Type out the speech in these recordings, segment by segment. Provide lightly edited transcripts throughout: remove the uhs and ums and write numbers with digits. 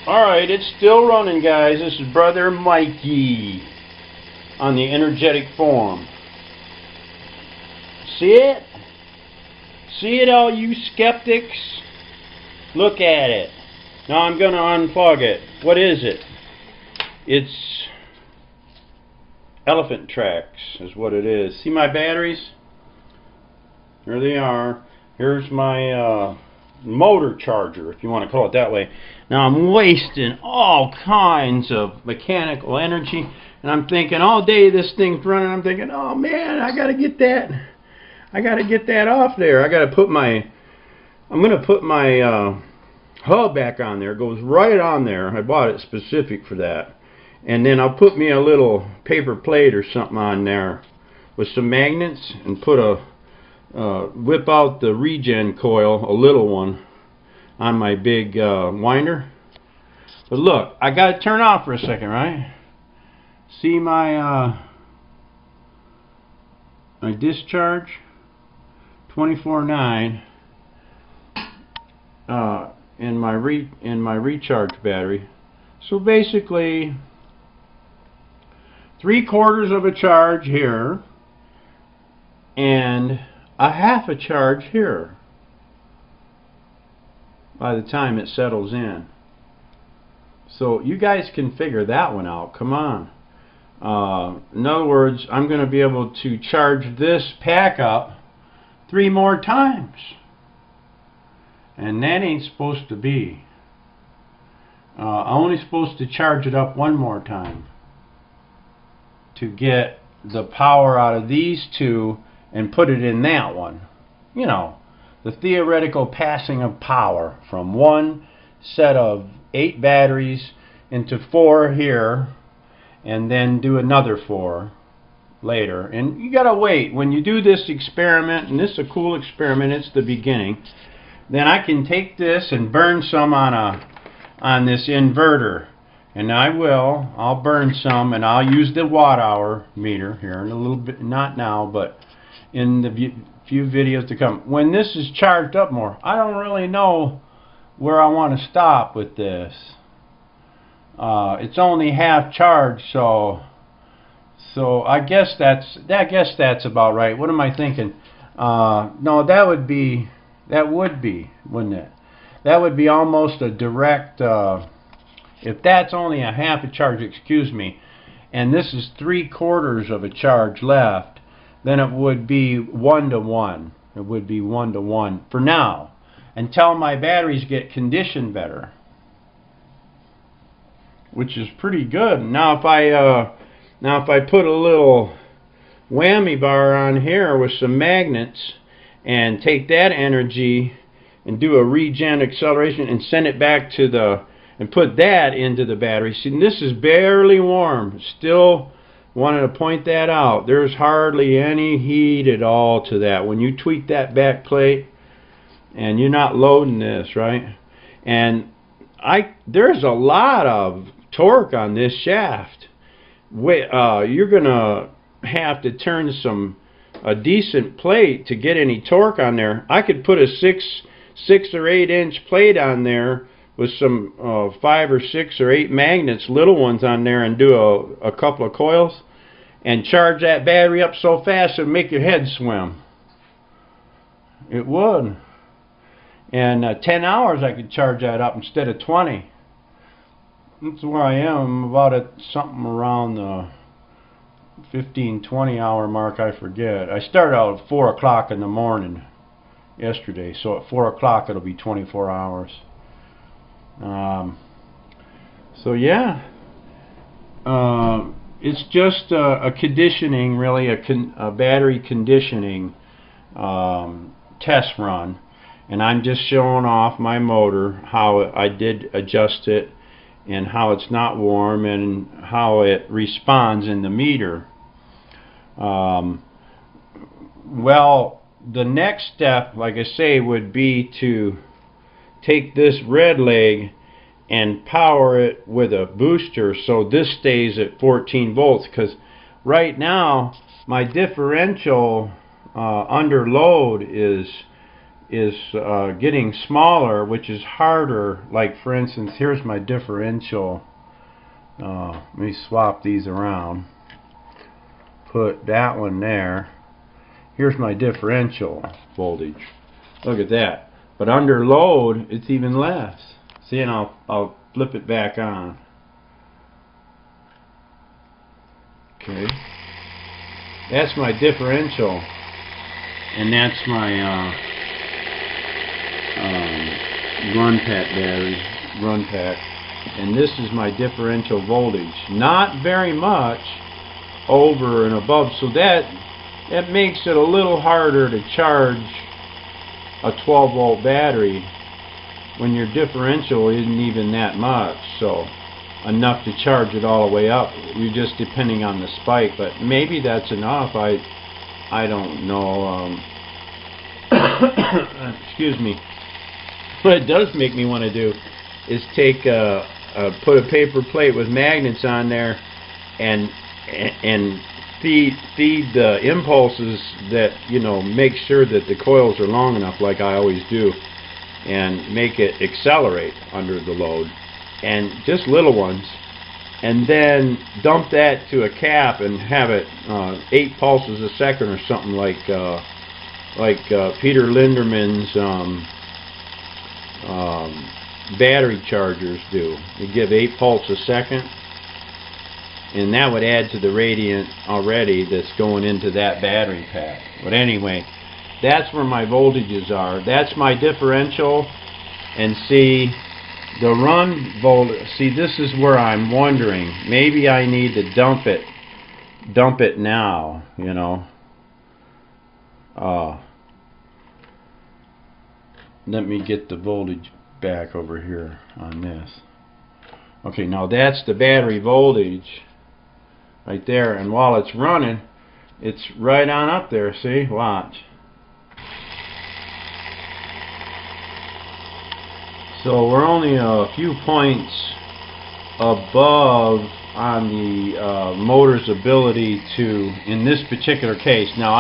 Alright, it's still running, guys. This is Brother Mikey on the energetic form. See it? See it, all you skeptics? Look at it. Now I'm going to unplug it. What is it? It's elephant tracks is what it is. See my batteries? Here they are. Here's my motor charger, if you want to call it that way. Now I'm wasting all kinds of mechanical energy, and I'm thinking all day this thing's running. I'm thinking, oh man, I gotta get that off there. I gotta put my, I'm gonna put my hub back on there. It goes right on there. I bought it specific for that. And then I'll put me a little paper plate or something on there with some magnets and put a whip out the regen coil, a little one, on my big winder. But look, I got to turn off for a second, right? See my my discharge 24/9 in my recharge battery. So basically 3/4 of a charge here and a half a charge here by the time it settles in. So you guys can figure that one out. Come on. In other words, I'm going to be able to charge this pack up 3 more times. And that ain't supposed to be. I'm only supposed to charge it up 1 more time to get the power out of these two and put it in that one. You know, the theoretical passing of power from one set of 8 batteries into 4 here, and then do another 4 later. And you gotta wait. When you do this experiment, and this is a cool experiment, it's the beginning, then I can take this and burn some on this inverter. And I'll burn some, and I'll use the watt-hour meter here in a little bit, not now, but in the few videos to come. When this is charged up more, I don't really know where I want to stop with this. It's only half charged, so I guess that's about right. What am I thinking? No, that would be, wouldn't it? That would be almost a direct. If that's only a half a charge, excuse me, and this is 3/4 of a charge left, then it would be 1-to-1. It would be 1-to-1 for now, until my batteries get conditioned better, which is pretty good. Now if I put a little whammy bar on here with some magnets and take that energy and do a regen acceleration and send it back to the, and put that into the battery. See, this is barely warm. Still wanted to point that out. There's hardly any heat at all to that. When you tweak that back plate, and you're not loading this, right? And there's a lot of torque on this shaft. You're gonna have to turn a decent plate to get any torque on there. I could put a 6 or 8 inch plate on there with some 5 or 6 or 8 magnets, little ones on there, and do a couple of coils and charge that battery up so fast it would make your head swim. It would. And 10 hours I could charge that up instead of 20. That's where I am. I'm about at something around the 15-20 hour mark, I forget. I started out at 4 o'clock in the morning yesterday, so at 4 o'clock it'll be 24 hours. So yeah, it's just a conditioning, really, a battery conditioning test run, and I'm just showing off my motor, how I did adjust it, and how it's not warm, and how it responds in the meter. Well, the next step, like I say, would be to take this red leg and power it with a booster so this stays at 14 volts, because right now my differential under load is getting smaller, which is harder. Like for instance, here's my differential. Let me swap these around. Put that one there. Here's my differential voltage. Look at that. But under load, it's even less. See, and I'll flip it back on. Okay. That's my differential, and that's my run pack battery, and this is my differential voltage. Not very much over and above, so that makes it a little harder to charge a 12-volt battery when your differential isn't even that much, so enough to charge it all the way up. You're just depending on the spike, but maybe that's enough. I don't know. Excuse me. What it does make me want to do is take put a paper plate with magnets on there and feed the impulses that, you know, make sure that the coils are long enough, like I always do, and make it accelerate under the load, and just little ones, and then dump that to a cap and have it 8 pulses a second or something, like Peter Linderman's battery chargers do. They give 8 pulses a second, and that would add to the radiant already that's going into that battery pack. But anyway, that's where my voltages are. That's my differential. And see, the run voltage, see, this is where I'm wondering, maybe I need to dump it now, you know. Let me get the voltage back over here on this. Okay, now that's the battery voltage right there, and while it's running, it's right on up there. See, watch. So we're only a few points above on the motor's ability to, in this particular case. Now,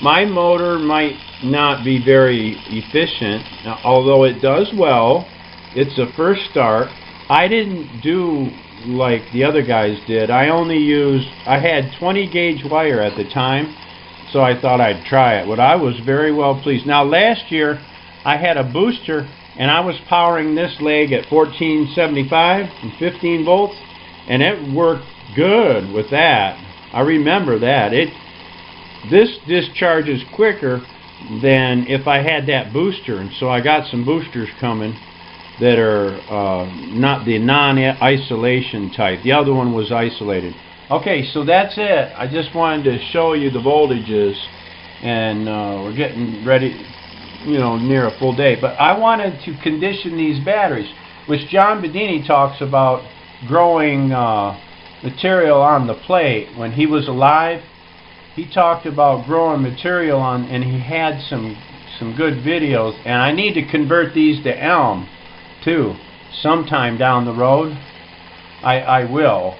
my motor might not be very efficient, although it does well. It's a first start. I didn't do like the other guys did. I had 20 gauge wire at the time, so I thought I'd try it. But I was very well pleased. Now, last year I had a booster, and I was powering this leg at 1475 and 15 volts, and it worked good with that. I remember that. This discharges quicker than if I had that booster, and so I got some boosters coming that are not the non-isolation type. The other one was isolated. Okay, so that's it. I just wanted to show you the voltages, and we're getting ready, you know, near a full day. But I wanted to condition these batteries, which John Bedini talks about growing material on the plate. When he was alive, he talked about growing material on, and he had some good videos. And I need to convert these to elm too sometime down the road. I will.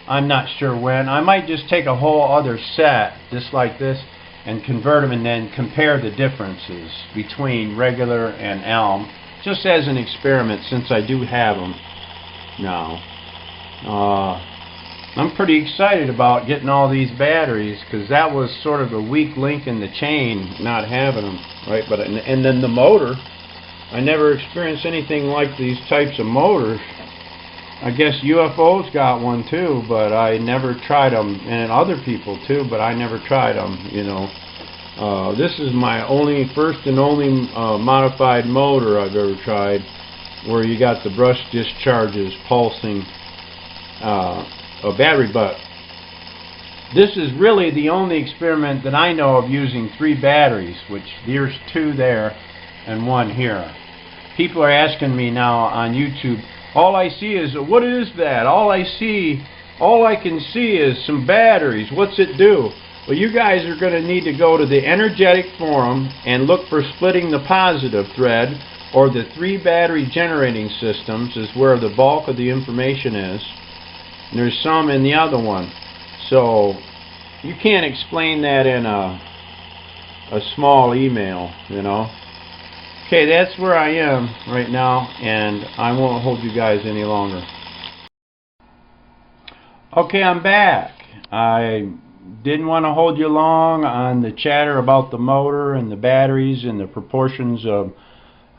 I'm not sure when. I might just take a whole other set just like this and convert them, and then compare the differences between regular and elm, just as an experiment, since I do have them now. I'm pretty excited about getting all these batteries, because that was sort of a weak link in the chain, not having them, right? But and then the motor, I never experienced anything like these types of motors. I guess UFOs got one too, but I never tried them, and other people too, but I never tried them, you know. This is my first and only modified motor I've ever tried, where you got the brush discharges pulsing a battery. But this is really the only experiment that I know of using 3 batteries, which there's 2 there and 1 here. People are asking me now on YouTube, all I see is, what is that? All I can see is some batteries. What's it do? Well, you guys are going to need to go to the energetic forum and look for splitting the positive thread, or the 3 battery generating systems is where the bulk of the information is. And there's some in the other one. So you can't explain that in a small email, you know. Okay, that's where I am right now, and I won't hold you guys any longer. Okay, I'm back. I didn't want to hold you long on the chatter about the motor and the batteries and the proportions of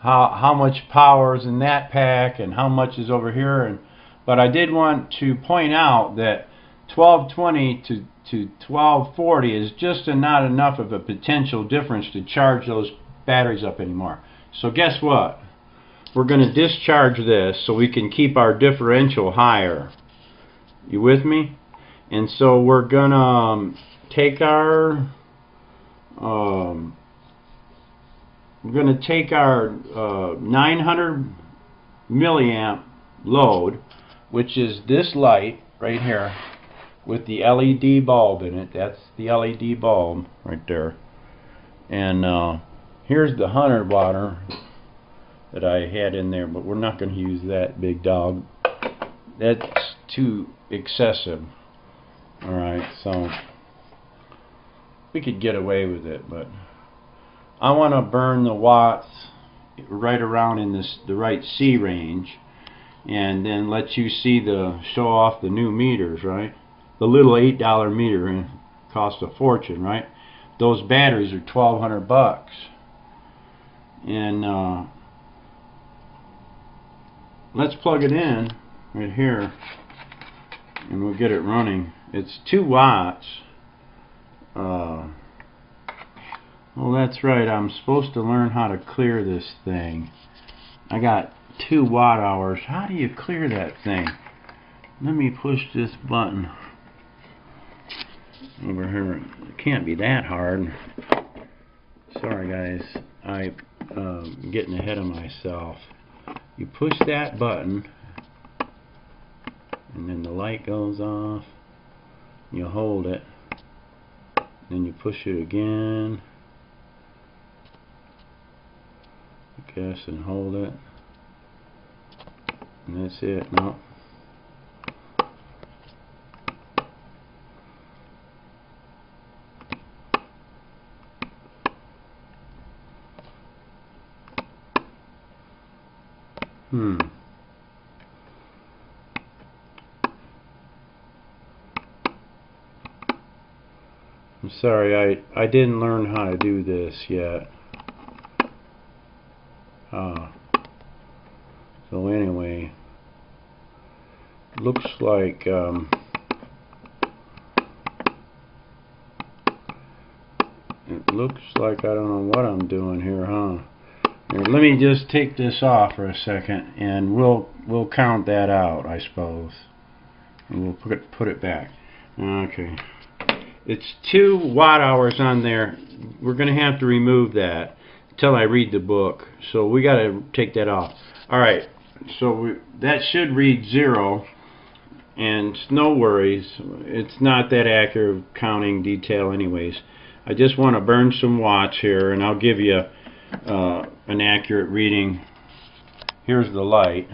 how much power is in that pack and how much is over here, but I did want to point out that 1220 to 1240 is just not enough of a potential difference to charge those batteries up anymore. So guess what? We're going to discharge this so we can keep our differential higher. You with me? And so we're going to take our 900 milliamp load, which is this light right here with the LED bulb in it. That's the LED bulb right there. And here's the 100 watter that I had in there, but we're not going to use that big dog. That's too excessive. Alright, so we could get away with it, but I want to burn the watts right around in the right C range, and then let you see show off the new meters, right? The little $8 meter cost a fortune, right? Those batteries are $1,200, and let's plug it in right here, and we'll get it running. It's 2 watts. Well, that's right. I'm supposed to learn how to clear this thing. I got 2 watt hours. How do you clear that thing? Let me push this button over here. It can't be that hard. Sorry, guys. I'm getting ahead of myself. You push that button, and then the light goes off. You hold it. Then you push it again. I guess, and hold it. And that's it. No. I'm sorry, I didn't learn how to do this yet. So anyway, looks like I don't know what I'm doing here, huh? Here, let me just take this off for a second, and we'll count that out, I suppose, and we'll put it back. Okay, it's 2 watt hours on there. We're going to have to remove that until I read the book, so we got to take that off. All right, so that should read 0, and no worries. It's not that accurate counting detail, anyways. I just want to burn some watts here, and I'll give you an accurate reading. Here's the light,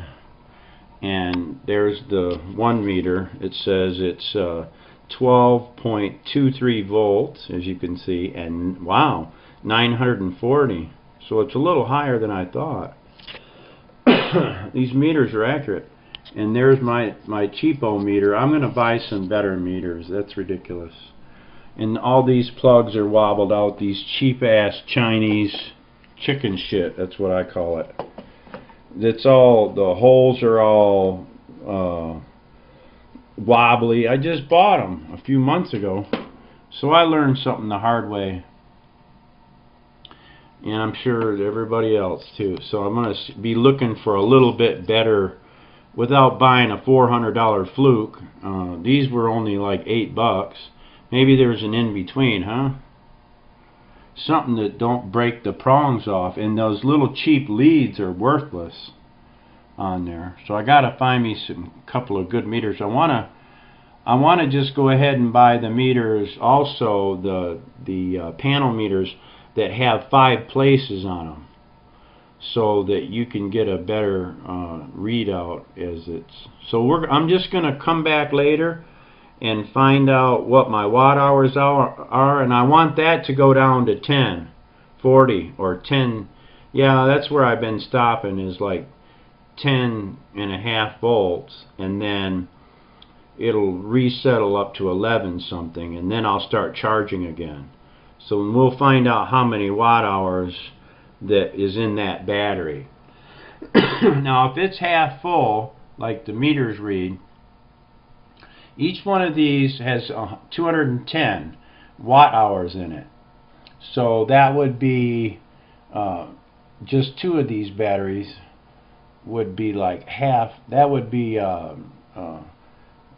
and there's the 1 meter. It says it's 12.23 volts, as you can see, and wow, 940. So it's a little higher than I thought. These meters are accurate. And there's my cheapo meter. I'm going to buy some better meters. That's ridiculous. And all these plugs are wobbled out. These cheap-ass Chinese chicken shit. That's what I call it. That's all. The holes are all wobbly. I just bought them a few months ago. So I learned something the hard way. And I'm sure everybody else too. So I'm going to be looking for a little bit better without buying a $400 fluke. These were only like $8. Maybe there's an in-between, huh? Something that don't break the prongs off. And those little cheap leads are worthless on there. So I got to find me some couple of good meters. I want to just go ahead and buy the meters, also the panel meters that have 5 places on them, so that you can get a better readout as it's. So I'm just going to come back later and find out what my watt hours are, and I want that to go down to 10, 40, or 10. Yeah, that's where I've been stopping, is like 10.5 volts, and then it'll resettle up to 11 something, and then I'll start charging again. So we'll find out how many watt hours that is in that battery. Now if it's half full, like the meters read, each one of these has 210 watt hours in it. So that would be just two of these batteries would be like half. That would be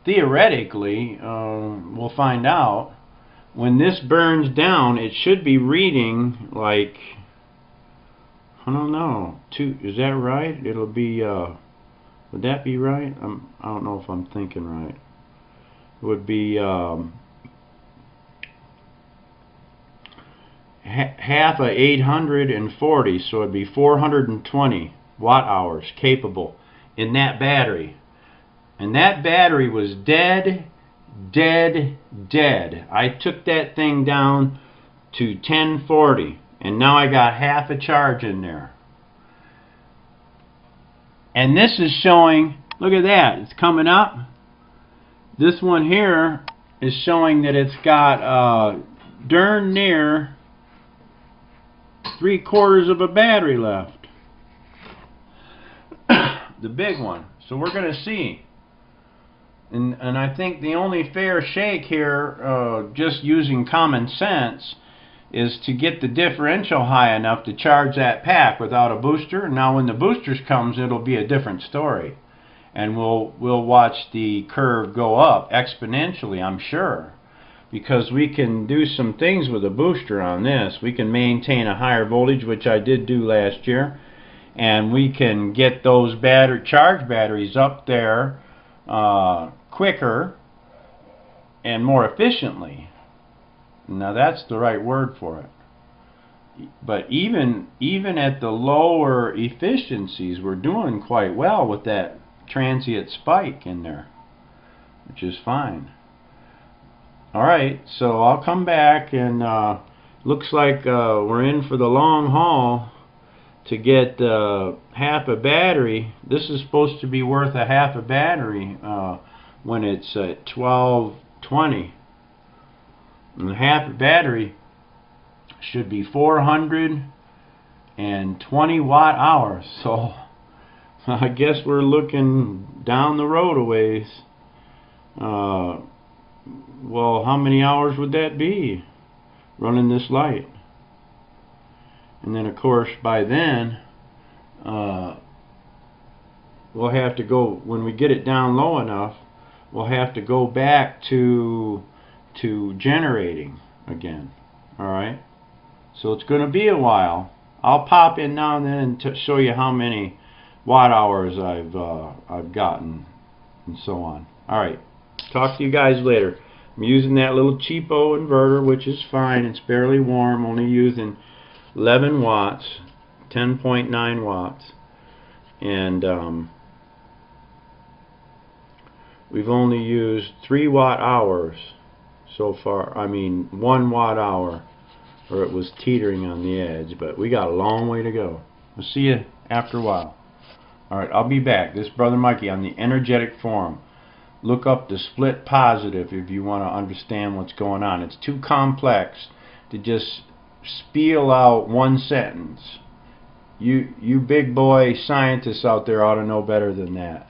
theoretically, we'll find out, when this burns down, it should be reading like, I don't know, is that right? It'll be, would that be right? I don't know if I'm thinking right. It would be half of 840, so it'd be 420 watt hours capable in that battery. And that battery was dead. I took that thing down to 1040, and now I got half a charge in there. And this is showing, look at that, it's coming up. This one here is showing that it's got darn near 3/4 of a battery left. The big one. So we're going to see. And I think the only fair shake here, just using common sense, is to get the differential high enough to charge that pack without a booster. Now when the boosters comes, it'll be a different story, and we'll watch the curve go up exponentially, I'm sure, because we can do some things with a booster on this. We can maintain a higher voltage, which I did do last year, and we can get those charged batteries up there quicker and more efficiently. Now that's the right word for it. But even at the lower efficiencies, we're doing quite well with that transient spike in there, which is fine. Alright, so I'll come back, and looks like we're in for the long haul to get half a battery. This is supposed to be worth a half a battery when it's at 1220. And half a battery should be 420 watt hours. So I guess we're looking down the road a ways. Well, how many hours would that be running this light? And then of course by then we'll have to go, when we get it down low enough, we'll have to go back to generating again. Alright, so it's going to be a while. I'll pop in now and then to show you how many watt hours I've gotten and so on. Alright, talk to you guys later. I'm using that little cheapo inverter, which is fine. It's barely warm, only using 11 watts, 10.9 watts, and we've only used 3 watt hours so far. I mean 1 watt hour, or it was teetering on the edge, but we got a long way to go. We'll see you after a while. Alright, I'll be back. This is Brother Mikey on the Energetic Forum. Look up the split positive if you want to understand what's going on. It's too complex to just spiel out one sentence. You big boy scientists out there ought to know better than that.